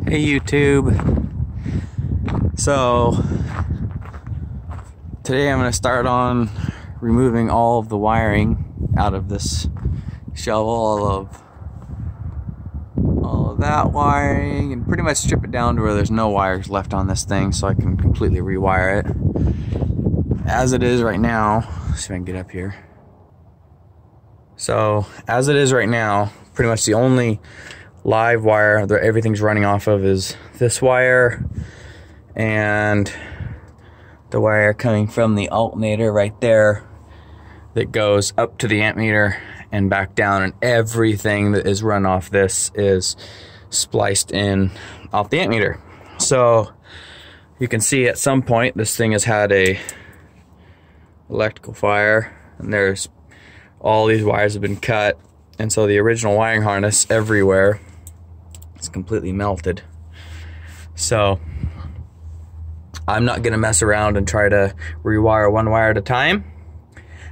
Hey YouTube. So today I'm going to start on removing all of the wiring out of this shovel, all of that wiring, and pretty much strip it down to where there's no wires left on this thing so I can completely rewire it. As it is right now, let's see if I can get up here. So as it is right now, pretty much the only live wire that everything's running off of is this wire and the wire coming from the alternator right there that goes up to the amp meter and back down, and everything that is run off this is spliced in off the amp meter. So you can see at some point this thing has had a electrical fire, and there's all these wires have been cut, and so the original wiring harness everywhere is completely melted. So I'm not gonna mess around and try to rewire one wire at a time.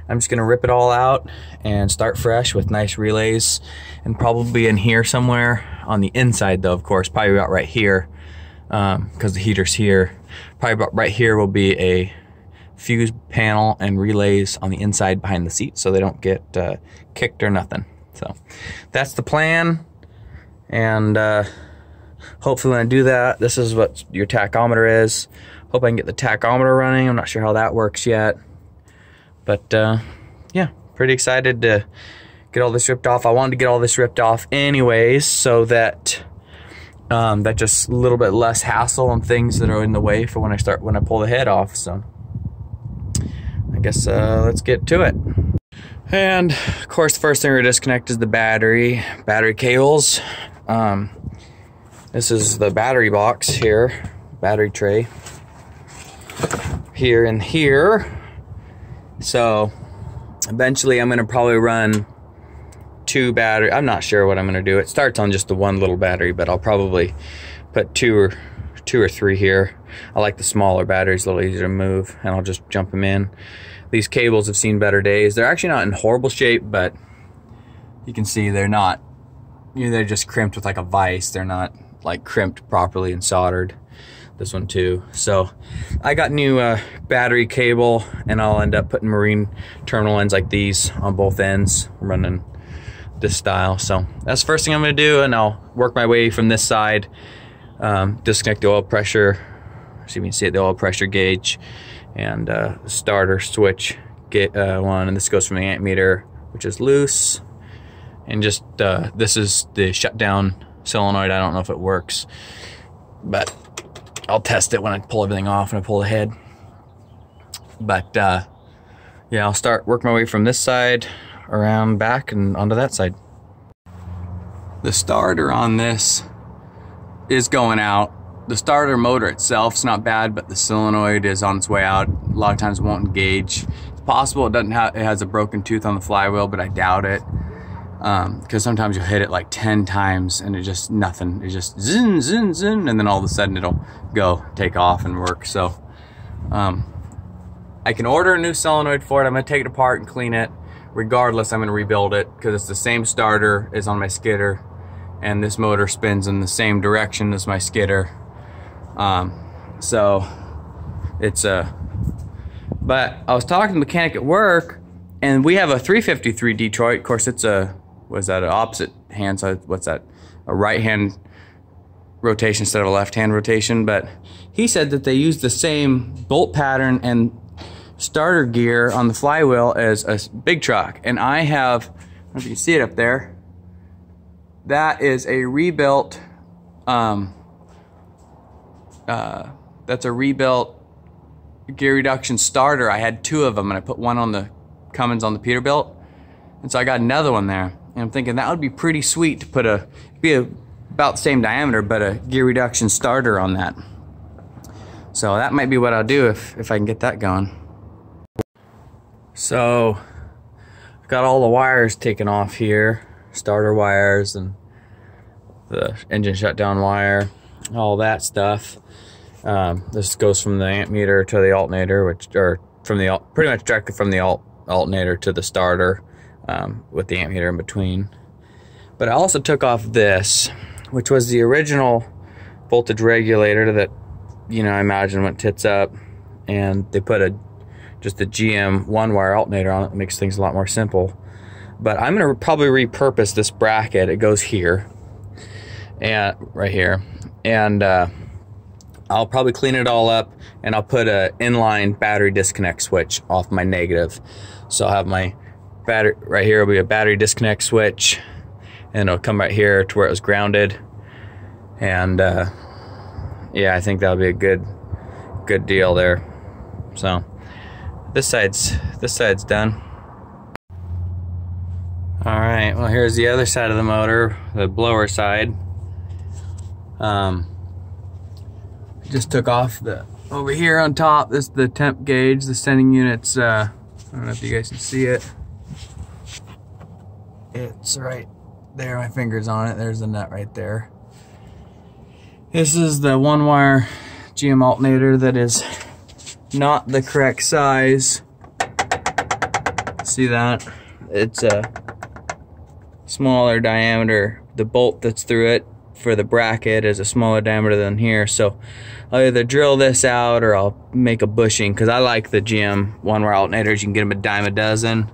I'm just gonna rip it all out and start fresh with nice relays, and probably in here somewhere on the inside though, of course, probably about right here, because the heater's here. Probably about right here will be a fuse panel and relays on the inside behind the seat so they don't get kicked or nothing. So that's the plan, and hopefully when I do that, this is what your tachometer is. Hope I can get the tachometer running. I'm not sure how that works yet, but yeah, pretty excited to get all this ripped off. I wanted to get all this ripped off anyways so that that just a little bit less hassle and things that are in the way for when I pull the head off. So I guess let's get to it. And of course, the first thing we're gonna disconnect is the battery cables. This is the battery box here, battery tray here and here. So eventually I'm gonna probably run two battery. I'm not sure what I'm gonna do. It starts on just the one little battery, but I'll probably put two or three here. I like the smaller batteries, a little easier to move, and I'll just jump them in. These cables have seen better days. They're actually not in horrible shape, but you can see they're not, they're just crimped with like a vise. They're not like crimped properly and soldered. This one too. So I got new battery cable, and I'll end up putting marine terminal ends like these on both ends, running this style. So that's the first thing I'm gonna do, and I'll work my way from this side. Disconnect the oil pressure, so you can see it, the oil pressure gauge, and starter switch one, and this goes from the amp meter, which is loose, and just this is the shutdown solenoid. I don't know if it works, but I'll test it when I pull everything off and I pull the head. But yeah, I'll start working my way from this side around back and onto that side. The starter on this is going out. The starter motor itself's not bad, but the solenoid is on its way out. A lot of times it won't engage. It's possible it has a broken tooth on the flywheel, but I doubt it. Because sometimes you'll hit it like 10 times and it just nothing. It just zin, zin, zin, and then all of a sudden it'll go, take off and work. So I can order a new solenoid for it. I'm gonna take it apart and clean it. Regardless, I'm gonna rebuild it because it's the same starter as on my skidder, and this motor spins in the same direction as my skidder. So it's but I was talking to the mechanic at work, and we have a 353 Detroit. Of course, it's a, was that an opposite hand? So what's that? A right hand rotation instead of a left hand rotation. But he said that they use the same bolt pattern and starter gear on the flywheel as a big truck. And I have, I don't know if you can see it up there. That is a rebuilt, that's a rebuilt gear reduction starter. I had two of them, and I put one on the Cummins on the Peterbilt, and so I got another one there. And I'm thinking that would be pretty sweet to put about the same diameter, but a gear reduction starter on that. So that might be what I'll do if I can get that going. So I've got all the wires taken off here, starter wires and the engine shutdown wire, all that stuff. This goes from the amp meter to the alternator, pretty much directly from the alternator to the starter, with the amp meter in between. But I also took off this, which was the original voltage regulator that, you know, I imagine went tits up, and they put just a GM 1-wire alternator on it. It makes things a lot more simple. But I'm gonna probably repurpose this bracket. It goes here and right here, and I'll probably clean it all up, and I'll put a inline battery disconnect switch off my negative. So I'll have my battery right here will be a battery disconnect switch, and it'll come right here to where it was grounded. And yeah, I think that'll be a good deal there. So this side's done. All right, well, here's the other side of the motor, the blower side. Just took off over here on top. This is the temp gauge. The sending unit's I don't know if you guys can see it. It's right there. My finger's on it. There's the nut right there. This is the 1-wire GM alternator that is not the correct size. See that? It's a smaller diameter. The bolt that's through it for the bracket is a smaller diameter than here, so I'll either drill this out or I'll make a bushing, because I like the GM 1-wire alternators. You can get them a dime a dozen,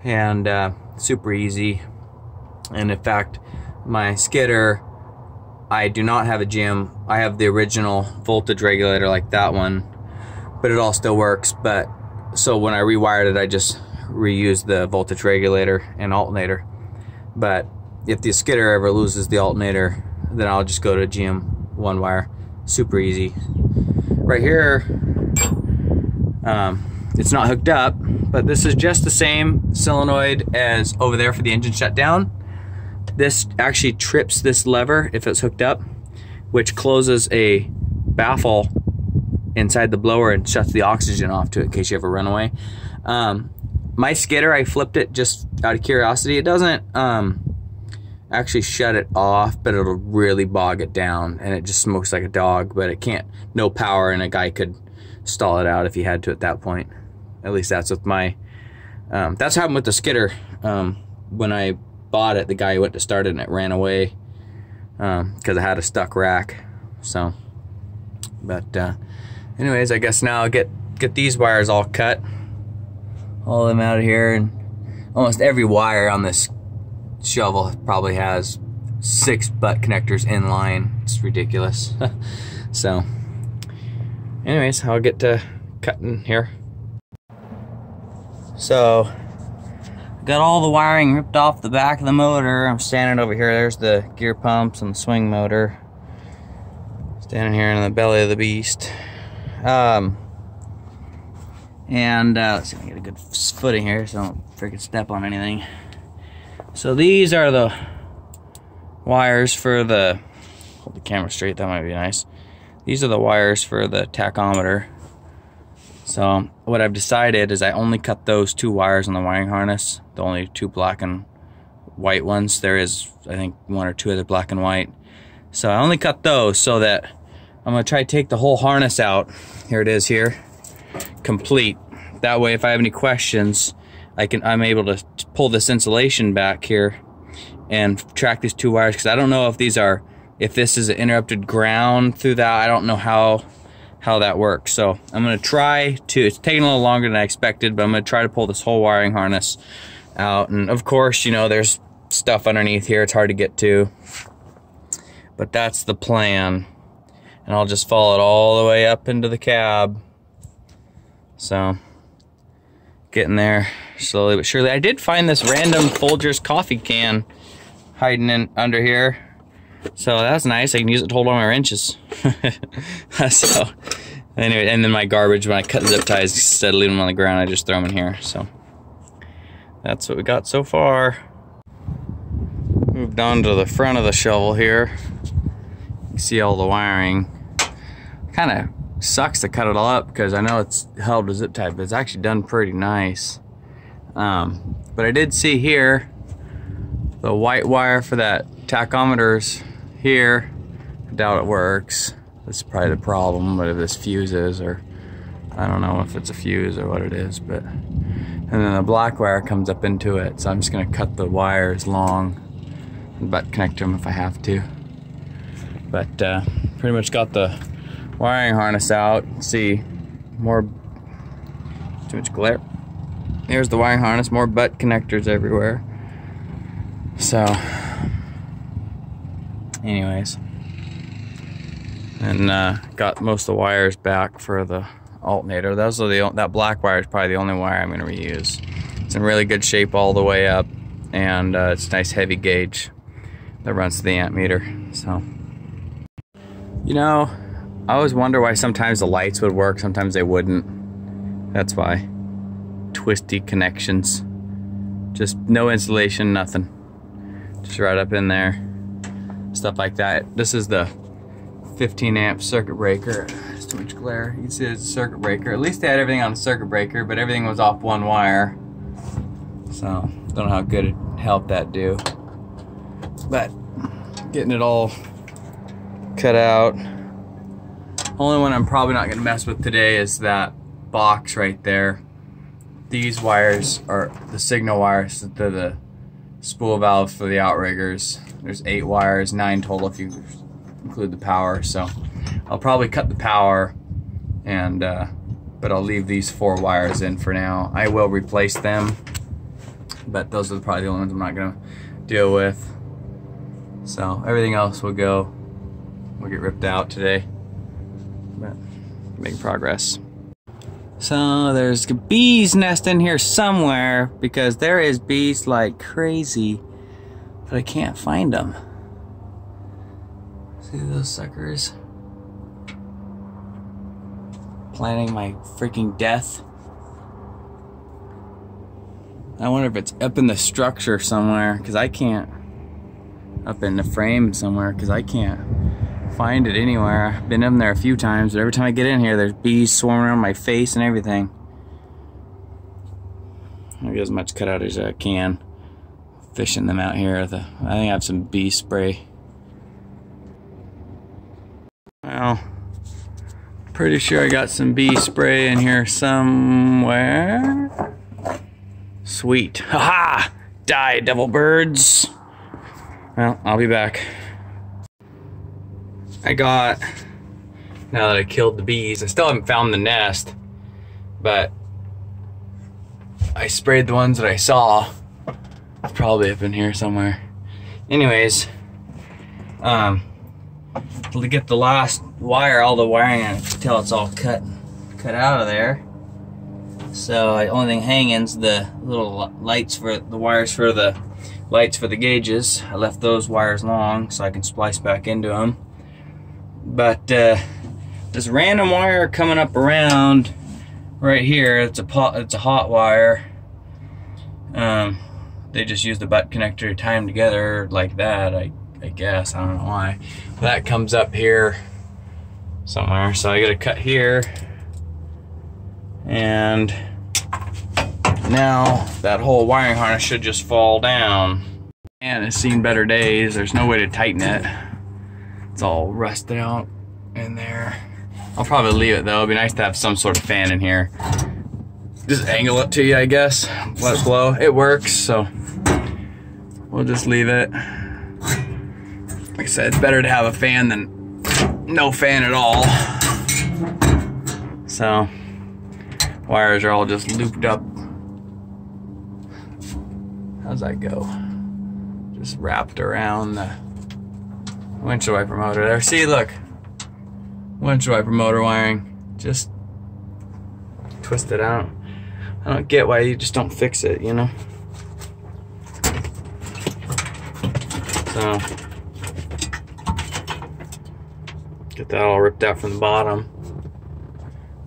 and super easy. And in fact, my skidder, I do not have a GM. I have the original voltage regulator like that one, but it all still works. But so when I rewired it, I just reused the voltage regulator and alternator. But if the skidder ever loses the alternator, then I'll just go to GM 1-wire. Super easy. Right here, it's not hooked up, but this is just the same solenoid as over there for the engine shutdown. This actually trips this lever if it's hooked up, which closes a baffle inside the blower and shuts the oxygen off to it in case you have a runaway. My skidder, I flipped it just out of curiosity. It doesn't actually shut it off, but it'll really bog it down, and it just smokes like a dog, but it can't, no power, and a guy could stall it out if he had to at that point. At least that's with my, that's what happened with the skidder. When I bought it, the guy went to start it and it ran away because I had a stuck rack. So, but anyways, I guess now I'll get these wires all cut, all of them out of here, and almost every wire on this shovel probably has 6 butt connectors in line. It's ridiculous. So anyways, I'll get to cutting here. So got all the wiring ripped off the back of the motor. I'm standing over here. There's the gear pumps and the swing motor. Standing here in the belly of the beast. And let's see if I can get a good footing here so I don't freaking step on anything. So these are the wires for the, hold the camera straight, that might be nice. These are the wires for the tachometer. So what I've decided is I only cut those 2 wires on the wiring harness, the only 2 black and white ones. There is, I think, 1 or 2 other black and white. So I only cut those so that I'm gonna try to take the whole harness out. Here it is here, complete. That way if I have any questions, I'm able to pull this insulation back here and track these 2 wires, because I don't know if this is an interrupted ground through that. I don't know how that works. So I'm gonna try to, it's taking a little longer than I expected, but I'm gonna try to pull this whole wiring harness out. And of course, you know, there's stuff underneath here, it's hard to get to, but that's the plan. And I'll just follow it all the way up into the cab. So getting there slowly but surely. I did find this random Folgers coffee can hiding in under here, so that's nice. I can use it to hold all my wrenches. So anyway, and then my garbage, when I cut zip ties, instead of leaving them on the ground, I just throw them in here. So that's what we got so far. Moved on to the front of the shovel here. You can see all the wiring. Kind of sucks to cut it all up because I know it's held with zip tie, but it's actually done pretty nice. But I did see here the white wire for that tachometer's here. I doubt it works. That's probably the problem, but if this fuses, or I don't know if it's a fuse or what it is, but and then the black wire comes up into it, so I'm just gonna cut the wires long and butt connect them if I have to. But pretty much got the wiring harness out. See, more, too much glare. There's the wiring harness, more butt connectors everywhere. So, anyways, and got most of the wires back for the alternator. Those are that black wire is probably the only wire I'm going to reuse. It's in really good shape all the way up, and it's a nice heavy gauge that runs to the amp meter. So, you know, I always wonder why sometimes the lights would work, sometimes they wouldn't. That's why. Twisty connections. Just no insulation, nothing. Just right up in there. Stuff like that. This is the 15 amp circuit breaker. There's too much glare. You can see there's a circuit breaker. At least they had everything on the circuit breaker, but everything was off one wire. So, don't know how good it helped that do. But, getting it all cut out. Only one I'm probably not going to mess with today is that box right there. These wires are the signal wires to the spool valve for the outriggers. There's 8 wires, 9 total if you include the power. So I'll probably cut the power, and but I'll leave these 4 wires in for now. I will replace them, but those are probably the only ones I'm not gonna deal with. So everything else will get ripped out today. But making progress. So there's a bee's nest in here somewhere, because there is bees like crazy, but I can't find them. See those suckers? Planning my freaking death. I wonder if it's up in the structure somewhere, because I can't. Up in the frame somewhere, because I can't find it anywhere. I've been in there a few times, but every time I get in here, there's bees swarming around my face and everything. I'll get as much cut out as I can. Fishing them out here. I think I have some bee spray. Well, pretty sure I got some bee spray in here somewhere. Sweet. Haha! Die, devil birds! Well, I'll be back. Now that I killed the bees, I still haven't found the nest, but I sprayed the ones that I saw. It's probably up in here somewhere. Anyways, to get the last wire, all the wiring, I can tell it's all cut out of there. So the only thing hanging is the little lights for the wires for the lights for the gauges. I left those wires long so I can splice back into them. But this random wire coming up around right here, it's a hot wire. They just use the butt connector to tie them together like that, I guess. I don't know why. That comes up here somewhere, so I gotta cut here. And now that whole wiring harness should just fall down. And it's seen better days. There's no way to tighten it. It's all rusted out in there. I'll probably leave it though. It'd be nice to have some sort of fan in here. Just angle it to you, I guess. Let it blow. It works, so we'll just leave it. Like I said, it's better to have a fan than no fan at all. So, wires are all just looped up. How's that go? Just wrapped around the windshield wiper motor there. See, look. Windshield wiper motor wiring. Just twisted out. I don't get why you just don't fix it, you know? So, get that all ripped out from the bottom.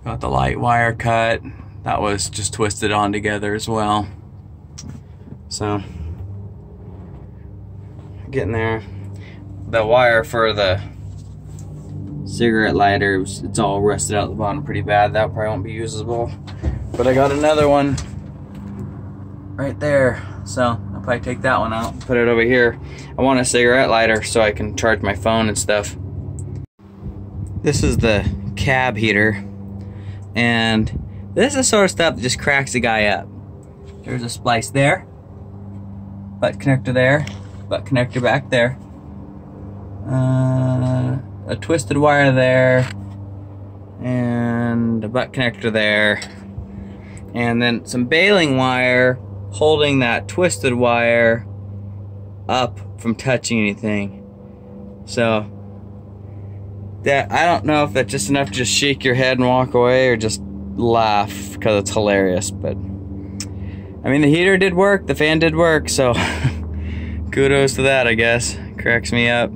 Got the light wire cut. That was just twisted on together as well. So, getting there. The wire for the cigarette lighter, it's all rusted out the bottom pretty bad. That probably won't be usable. But I got another one right there. So I'll probably take that one out and put it over here. I want a cigarette lighter so I can charge my phone and stuff. This is the cab heater. And this is the sort of stuff that just cracks the guy up. There's a splice there. Butt connector there. Butt connector back there. a twisted wire there, and a butt connector there, and then some baling wire holding that twisted wire up from touching anything. So that, I don't know if that's just enough to just shake your head and walk away or just laugh because it's hilarious. But I mean, the heater did work, the fan did work, so kudos to that, I guess. Cracks me up.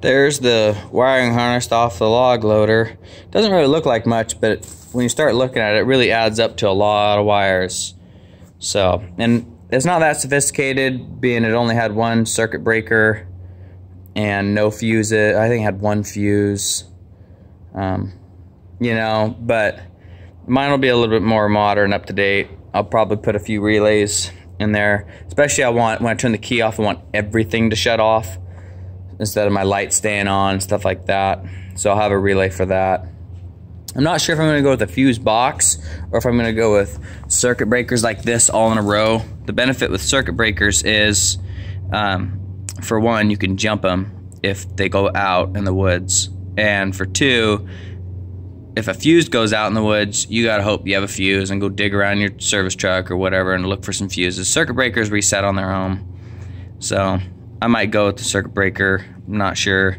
There's the wiring harness off the log loader. Doesn't really look like much, but when you start looking at it, it really adds up to a lot of wires. So, and it's not that sophisticated, being it only had one circuit breaker and no fuses. I think it had one fuse. You know, but mine will be a little bit more modern, up to date. I'll probably put a few relays in there. Especially when I turn the key off, I want everything to shut off instead of my light staying on, stuff like that. So I'll have a relay for that. I'm not sure if I'm gonna go with a fuse box or if I'm gonna go with circuit breakers like this all in a row. The benefit with circuit breakers is, for one, you can jump them if they go out in the woods. And for two, if a fuse goes out in the woods, you gotta hope you have a fuse and go dig around your service truck or whatever and look for some fuses. Circuit breakers reset on their own. So I might go with the circuit breaker, I'm not sure.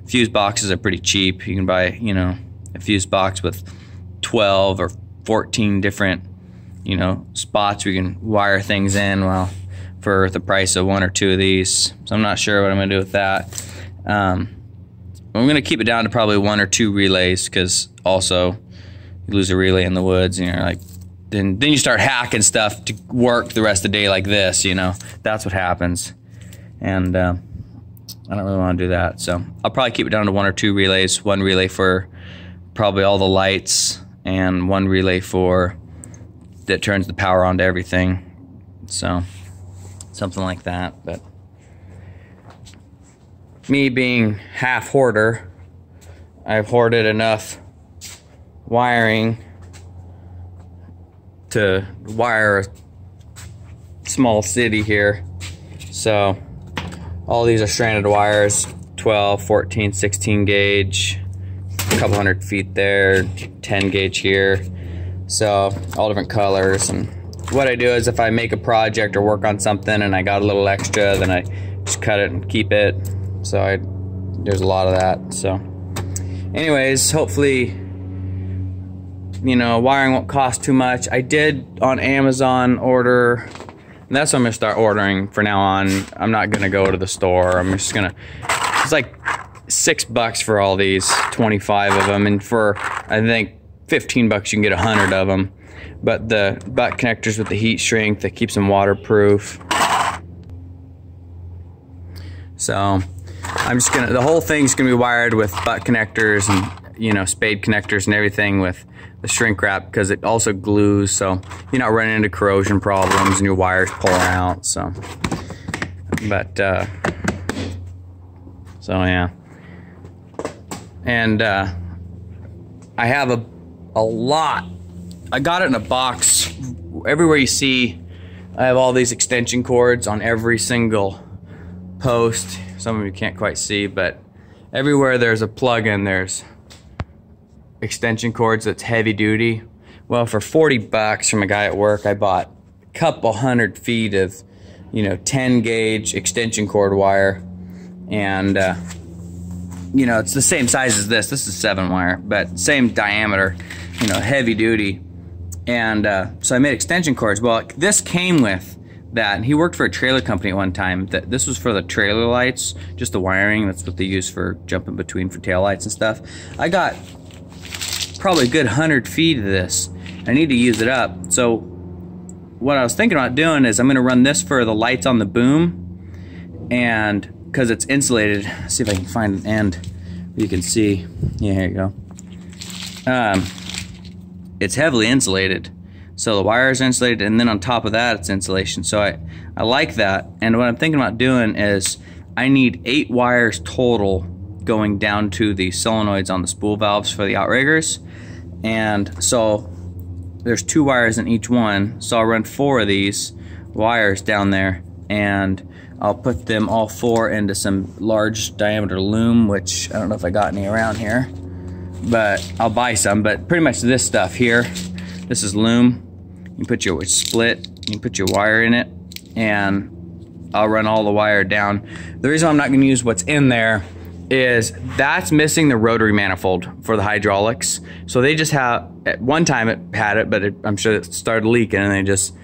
Fuse boxes are pretty cheap. You can buy, you know, a fuse box with 12 or 14 different, you know, spots where you can wire things in, well, for the price of one or two of these. So I'm not sure what I'm gonna do with that. I'm gonna keep it down to probably one or two relays, because also you lose a relay in the woods and you're like, then you start hacking stuff to work the rest of the day like this, you know. That's what happens. And I don't really want to do that. So I'll probably keep it down to one or two relays. One relay for probably all the lights, and one relay for that turns the power on to everything. So something like that. But me being half hoarder, I've hoarded enough wiring to wire a small city here. So all these are stranded wires, 12, 14, 16 gauge, a couple hundred feet there, 10 gauge here. So all different colors. And what I do is if I make a project or work on something and I got a little extra, then I just cut it and keep it. So there's a lot of that. So anyways, hopefully, you know, wiring won't cost too much. I did on Amazon order, and that's what I'm gonna start ordering from now on. I'm not gonna go to the store. I'm just gonna, it's like $6 for all these, 25 of them, and for I think $15 you can get 100 of them. But the butt connectors with the heat shrink that keeps them waterproof. So I'm just gonna, the whole thing's gonna be wired with butt connectors and, you know, spade connectors and everything with the shrink wrap, because it also glues, so you're not running into corrosion problems and your wires pulling out. So, but so yeah, and I have a lot. I got it in a box. Everywhere you see, I have all these extension cords on every single post. Some of you can't quite see, but everywhere there's a plug-in, there's extension cords that's heavy duty. Well, for $40 from a guy at work, I bought a couple hundred feet of, you know, 10 gauge extension cord wire. And you know, it's the same size as this. This is 7 wire, but same diameter, you know, heavy duty. And so I made extension cords. Well, this came with that, and he worked for a trailer company at one time. That this was for the trailer lights, just the wiring. That's what they use for jumping between for tail lights and stuff. I got probably a good 100 feet of this. I need to use it up. So what I was thinking about doing is I'm going to run this for the lights on the boom, and because it's insulated, let's see if I can find an end where you can see. Yeah, here you go. It's heavily insulated. So the wires are insulated, and then on top of that, it's insulation. So I like that. And what I'm thinking about doing is I need 8 wires total going down to the solenoids on the spool valves for the outriggers. And so there's 2 wires in each one. So I'll run 4 of these wires down there, and I'll put them all 4 into some large diameter loom, which I don't know if I got any around here, but I'll buy some. But pretty much this stuff here, this is loom. You put your split, you put your wire in it, and I'll run all the wire down. The reason I'm not gonna use what's in there is that's missing the rotary manifold for the hydraulics. So they just have, at one time it had it, but I'm sure it started leaking and they just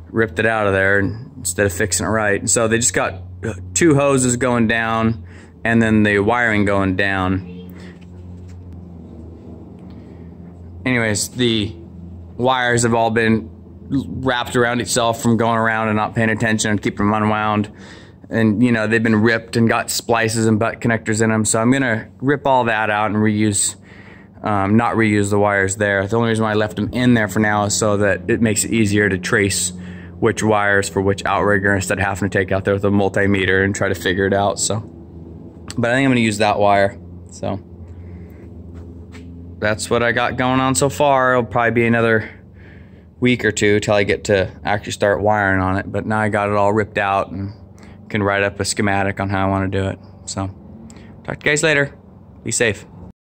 ripped it out of there instead of fixing it right. And so they just got 2 hoses going down and then the wiring going down. Anyways, the wires have all been wrapped around itself from going around and not paying attention and keeping them unwound. And you know, they've been ripped and got splices and butt connectors in them. So I'm gonna rip all that out and reuse, not reuse the wires there. The only reason why I left them in there for now is so that it makes it easier to trace which wires for which outrigger instead of having to take out there with a multimeter and try to figure it out. So, but I think I'm gonna use that wire. So that's what I got going on so far. It'll probably be another week or 2 till I get to actually start wiring on it. But now I got it all ripped out and can write up a schematic on how I want to do it. So talk to you guys later. Be safe.